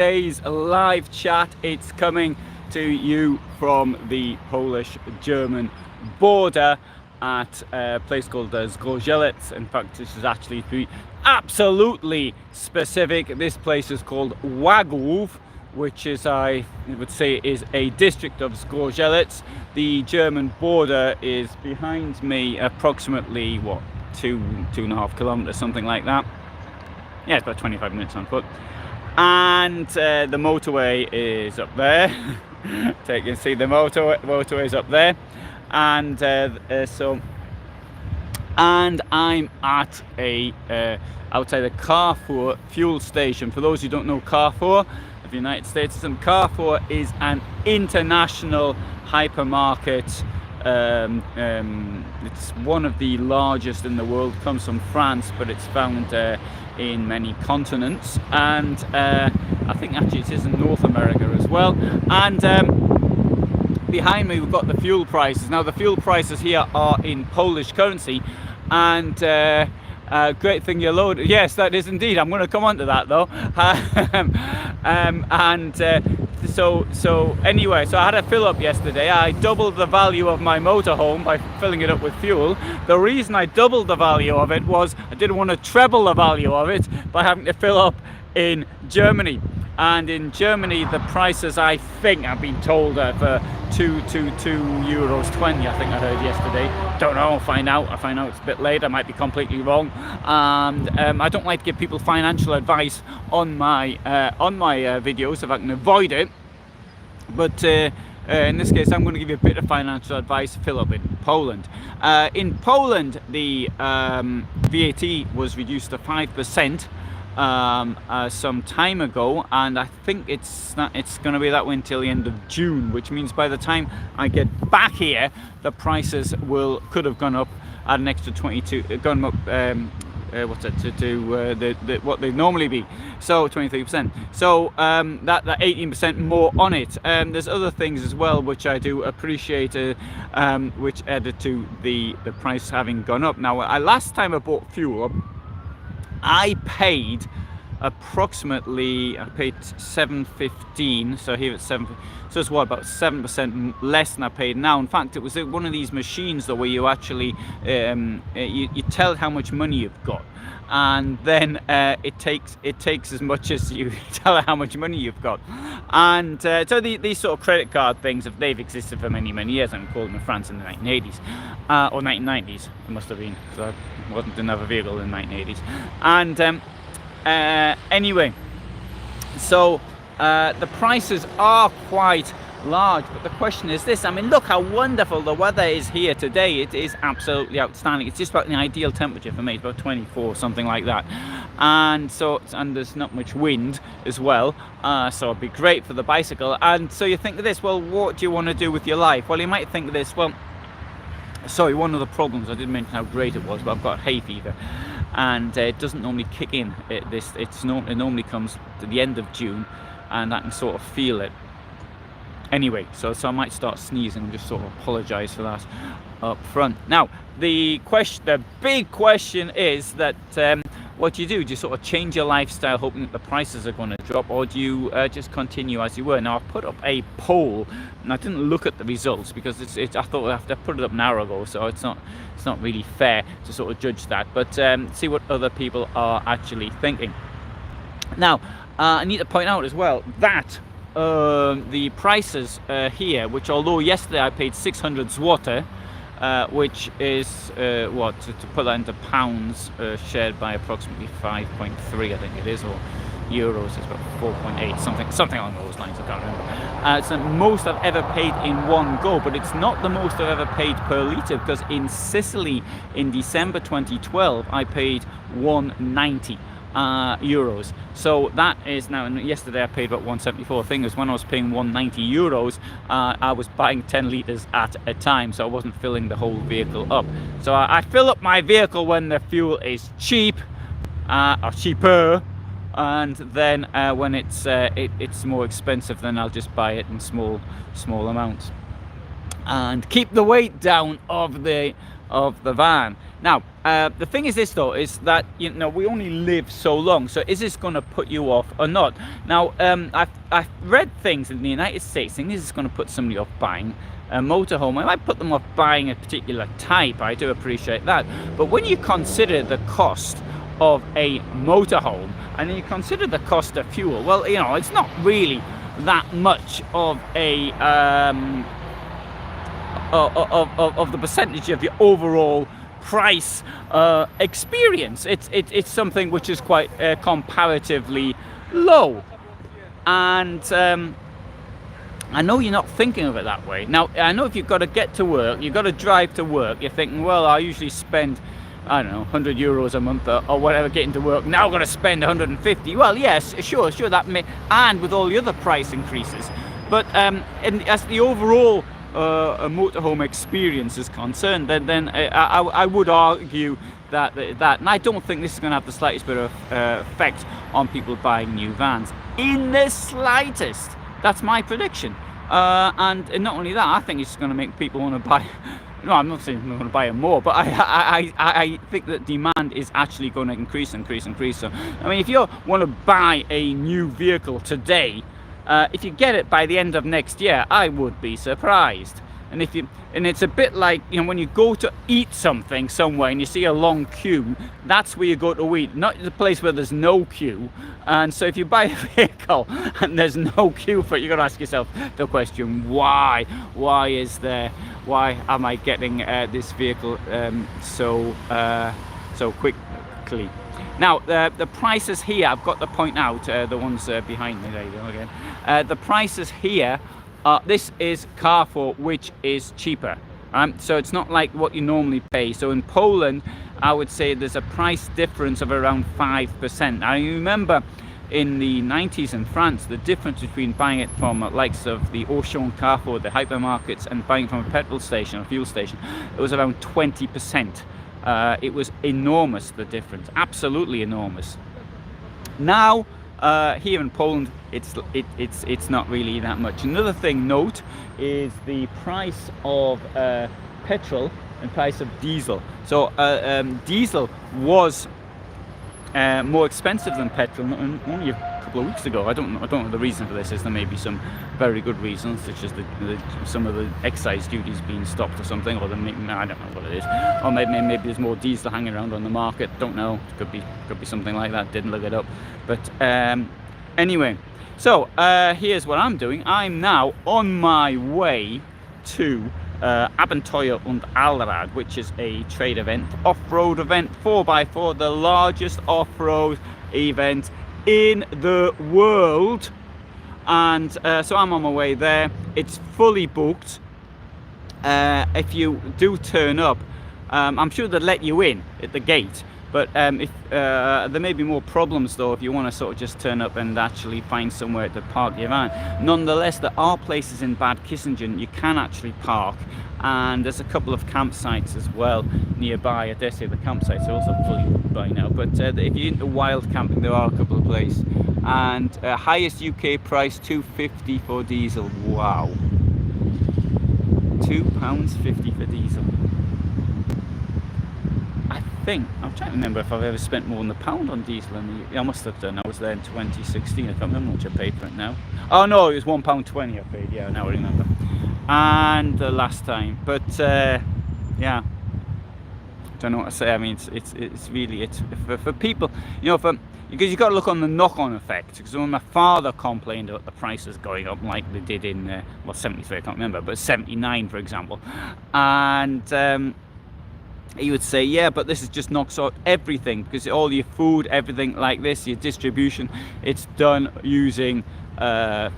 today's live chat. It's coming to you from the Polish-German border at a place called Zgorzelec. In fact, this is actually, to be absolutely specific, this place is called Łagów, which is, I would say, is a district of Zgorzelec. The German border is behind me, approximately, what, 2.5 kilometers, something like that. Yeah, it's about 25 minutes on foot. And the motorway is up there. So you can see the motorway is up there. And and I'm at a outside a Carrefour fuel station. For those who don't know Carrefour of the United States, Carrefour is an international hypermarket. It's one of the largest in the world. Comes from France, but it's found in many continents, and I think actually it is in North America as well. And behind me we've got the fuel prices. Now the fuel prices here are in Polish currency, and great thing you're loaded. Yes, that is indeed. I'm going to come on to that though. So anyway, so I had a fill up yesterday. I doubled the value of my motorhome by filling it up with fuel. The reason I doubled the value of it was I didn't want to treble the value of it by having to fill up in Germany. And in Germany, the prices, I think, I've been told, for €2.20, I think I heard yesterday. Don't know, I'll find out. It's a bit late, I might be completely wrong. And I don't like to give people financial advice on my videos if I can avoid it. But in this case, I'm going to give you a bit of financial advice. Fill up in Poland. In Poland, the VAT was reduced to 5%. Some time ago, and I think it's going to be that way until the end of June, which means by the time I get back here, the prices could have gone up at an extra 22, gone up. What's that to what they normally be? So 23%. So that 18% more on it. There's other things as well which I do appreciate, which added to the price having gone up. Now, last time I bought fuel, I paid approximately, $7.15, so here it's 7, so it's what, about 7% less than I paid now. In fact, it was one of these machines though where you actually you tell how much money you've got, and then it takes as much as you tell how much money you've got. And so these sort of credit card things, they've existed for many years. I'm called them in France in the 1980s or 1990s, it must have been, because I wasn't in another vehicle in the 1980s. And anyway, so the prices are quite large, but the question is this. I mean, look how wonderful the weather is here today. It is absolutely outstanding. It's just about the ideal temperature for me. It's about 24, something like that. And so, and there's not much wind as well, so it'd be great for the bicycle. And so you think of this, well, what do you want to do with your life? Well, you might think of this, well, sorry, one of the problems, I didn't mention how great it was, but I've got hay fever, and it doesn't normally kick in. It normally comes to the end of June, and I can sort of feel it. Anyway, so I might start sneezing and just sort of apologise for that up front. Now, the big question is that what do you do? Do you sort of change your lifestyle hoping that the prices are going to drop, or do you just continue as you were? Now, I've put up a poll, and I didn't look at the results because I thought I'd have to put it up an hour ago, so it's not really fair to sort of judge that. But see what other people are actually thinking. Now, I need to point out as well that the prices here, which although yesterday I paid 600 zloty, which is what, to put that into pounds, shared by approximately 5.3, I think it is, or euros, it's about 4.8, something along those lines, I can't remember. It's the most I've ever paid in one go, but it's not the most I've ever paid per litre, because in Sicily in December 2012 I paid 190 euros. So that is now, and yesterday I paid about 174. Thing is, when I was paying 190 euros, I was buying 10 litres at a time, so I wasn't filling the whole vehicle up. So I fill up my vehicle when the fuel is cheap, or cheaper, and then when it's more expensive, then I'll just buy it in small amounts and keep the weight down of the of the van. Now, the thing is this though, is that, you know, we only live so long, so is this going to put you off or not? Now, I've read things in the United States, think this is going to put somebody off buying a motorhome. I might put them off buying a particular type, I do appreciate that, but when you consider the cost of a motorhome, and then you consider the cost of fuel, well, you know, it's not really that much of a of the percentage of your overall price experience. It's something which is quite comparatively low, and I know you're not thinking of it that way. Now, I know if you've got to get to work, you've got to drive to work, you're thinking, well, I usually spend, I don't know, 100 euros a month or whatever getting to work. Now I've got to spend 150. Well, yes, sure, that may, and with all the other price increases. But and as the overall a motorhome experience is concerned, then I would argue that, and I don't think this is going to have the slightest bit of effect on people buying new vans. In the slightest. That's my prediction. And not only that, I think it's going to make people want to buy. No, I'm not saying I'm going to buy them more, but I think that demand is actually going to increase. So, I mean, if you want to buy a new vehicle today, if you get it by the end of next year, I would be surprised. And it's a bit like, you know, when you go to eat something somewhere and you see a long queue, that's where you go to eat, not the place where there's no queue. And so if you buy a vehicle and there's no queue for it, you've got to ask yourself the question, why? Why am I getting this vehicle so quickly? Now, the prices here, I've got to point out, the ones behind me, there you go again. The prices here, this is Carrefour, which is cheaper. So it's not like what you normally pay. So in Poland, I would say there's a price difference of around 5%. I remember in the 90s in France, the difference between buying it from likes of the Auchan, Carrefour, the hypermarkets, and buying from a petrol station or fuel station, it was around 20%. It was enormous, the difference, absolutely enormous. Now, here in Poland, it's not really that much. Another thing note is the price of petrol and price of diesel. So diesel was more expensive than petrol only a couple of weeks ago. I don't know the reason for this. Is there may be some very good reasons, such as some of the excise duties being stopped or something, or I don't know what it is, or maybe there's more diesel hanging around on the market. Don't know. Could be something like that. Didn't look it up. But anyway, so here's what I'm doing. I'm now on my way to Abenteuer und Allrad, which is a trade event, off-road event, 4x4, the largest off-road event in the world. And so I'm on my way there. It's fully booked. If you do turn up, I'm sure they'll let you in at the gate. But if there may be more problems though if you want to sort of just turn up and actually find somewhere to park your van. Nonetheless, there are places in Bad Kissingen you can actually park, and there's a couple of campsites as well nearby. I dare say the campsites are also fully booked by now, but if you're into wild camping, there are a couple of places. And highest UK price £2.50 for diesel. Wow, £2.50 for diesel. I'm trying to remember if I've ever spent more than £1 on diesel. I must have done. I was there in 2016. I can't remember how much I paid for it now. Oh no, it was £1.20 I paid. Yeah, now I remember. And the last time, but yeah, don't know what to say. I mean, it's really for people, you know, because you've got to look on the knock-on effect. Because when my father complained about the prices going up like they did in well, 73, I can't remember, but 79 for example, and he would say, yeah, but this is just knocks out everything, because all your food, everything like this, your distribution, it's done using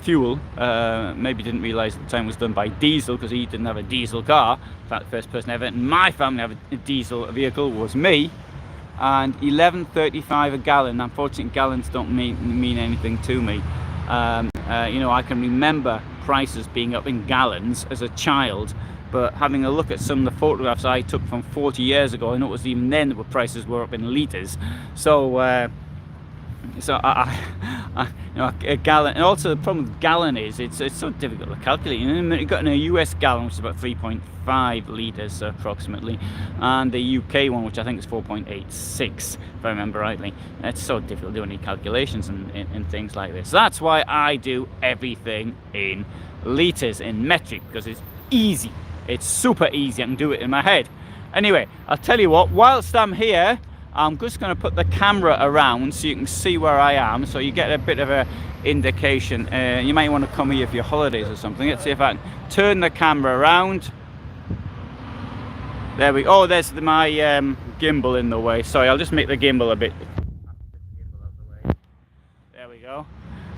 fuel. Maybe didn't realise at the time it was done by diesel, because he didn't have a diesel car. In fact, the first person ever in my family to have a diesel vehicle was me. And 11.35 a gallon. Unfortunately, gallons don't mean anything to me. You know, I can remember prices being up in gallons as a child, but having a look at some of the photographs I took from 40 years ago, I noticed even then the prices were up in litres. So So you know, a gallon, and also the problem with gallon is it's so difficult to calculate. You've got in a US gallon, which is about 3.5 litres approximately, and the UK one, which I think is 4.86, if I remember rightly. It's so difficult to do any calculations and things like this. That's why I do everything in litres, in metric, because it's easy. It's super easy. I can do it in my head. Anyway, I'll tell you what, whilst I'm here, I'm just going to put the camera around so you can see where I am, so you get a bit of a indication. You might want to come here for your holidays or something. Let's see if I can turn the camera around. There we go. Oh, there's my gimbal in the way. Sorry, I'll just make the gimbal a bit. There we go.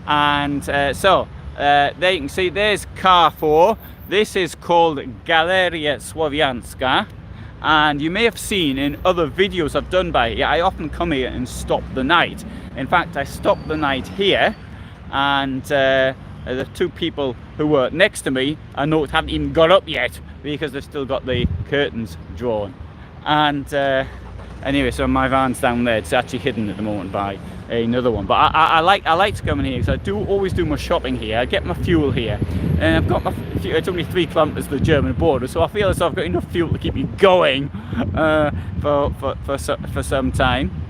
And so there you can see there's car 4. This is called Galeria Słowiańska. And you may have seen in other videos I've done by here, I often come here and stop the night. In fact, I stopped the night here, and the 2 people who were next to me, I know, haven't even got up yet because they've still got the curtains drawn. And anyway, so my van's down there. It's actually hidden at the moment by another one. But I like to come in here because I always do my shopping here. I get my fuel here, and I've got my. It's only 3 kilometers to the German border, so I feel as though I've got enough fuel to keep me going for some time.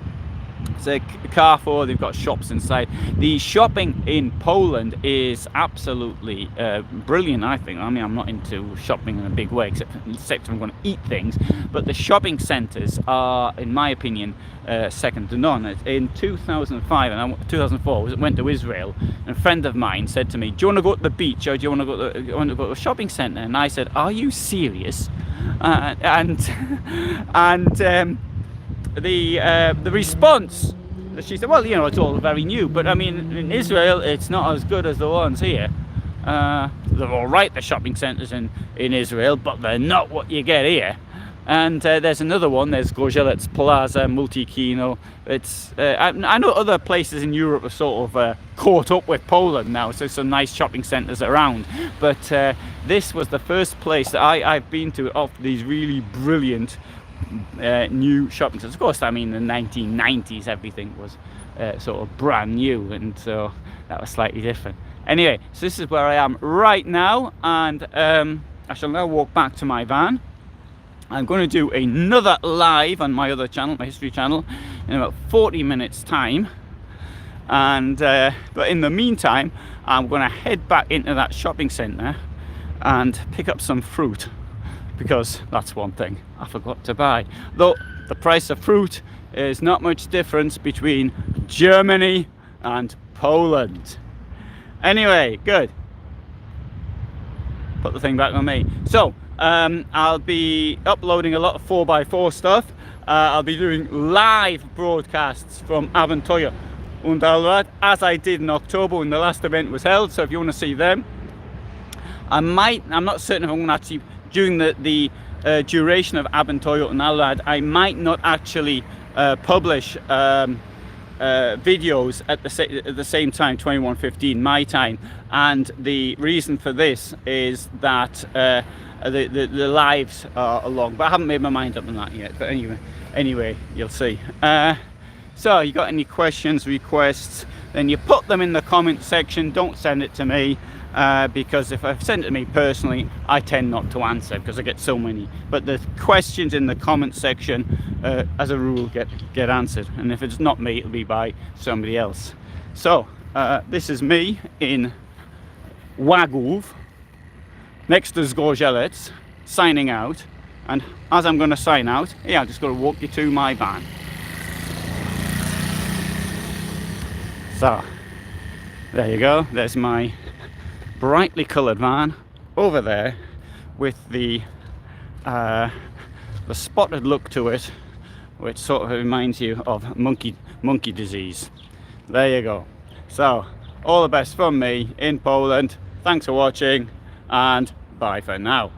So Carrefour, they've got shops inside. The shopping in Poland is absolutely brilliant, I think. I mean, I'm not into shopping in a big way, except if I'm going to eat things. But the shopping centres are, in my opinion, second to none. In 2005 and 2004, I went to Israel, and a friend of mine said to me, "Do you want to go to the beach, or do you want to go to a shopping centre?" And I said, "Are you serious?" The response, she said, "Well, you know, it's all very new, but I mean, in Israel, it's not as good as the ones here. They're all right, the shopping centres in Israel, but they're not what you get here." And there's another one. There's Gorzelet's Plaza, Multikino. It's I know other places in Europe are sort of caught up with Poland now, so some nice shopping centres around. But this was the first place that I've been to of these really brilliant new shopping centres. Of course, I mean, in the 1990s, everything was sort of brand new, and so that was slightly different. Anyway, so this is where I am right now, and I shall now walk back to my van. I'm going to do another live on my other channel, my history channel, in about 40 minutes time. And but in the meantime, I'm going to head back into that shopping centre and pick up some fruit, because that's one thing I forgot to buy. Though the price of fruit is not much difference between Germany and Poland. Anyway, good. Put the thing back on me. So I'll be uploading a lot of 4x4 stuff. I'll be doing live broadcasts from Abenteuer und Allrad, as I did in October when the last event was held. So if you want to see them, I'm not certain if I'm going to actually, during the duration of Abenteuer und Allrad, I might not actually publish videos at the same time, 21:15 my time. And the reason for this is that the lives are long, but I haven't made my mind up on that yet. But anyway, you'll see. So you got any questions, requests, then you put them in the comment section. Don't send it to me, because if I've sent it to me personally, I tend not to answer because I get so many. But the questions in the comment section, as a rule, get answered, and if it's not me, it'll be by somebody else. So this is me in Wagów, next to Zgorzelec, signing out. And as I'm going to sign out, yeah, I'm just going to walk you to my van. So there you go. There's my brightly coloured van over there with the spotted look to it, which sort of reminds you of monkey disease. There you go. So all the best from me in Poland. Thanks for watching, and bye for now.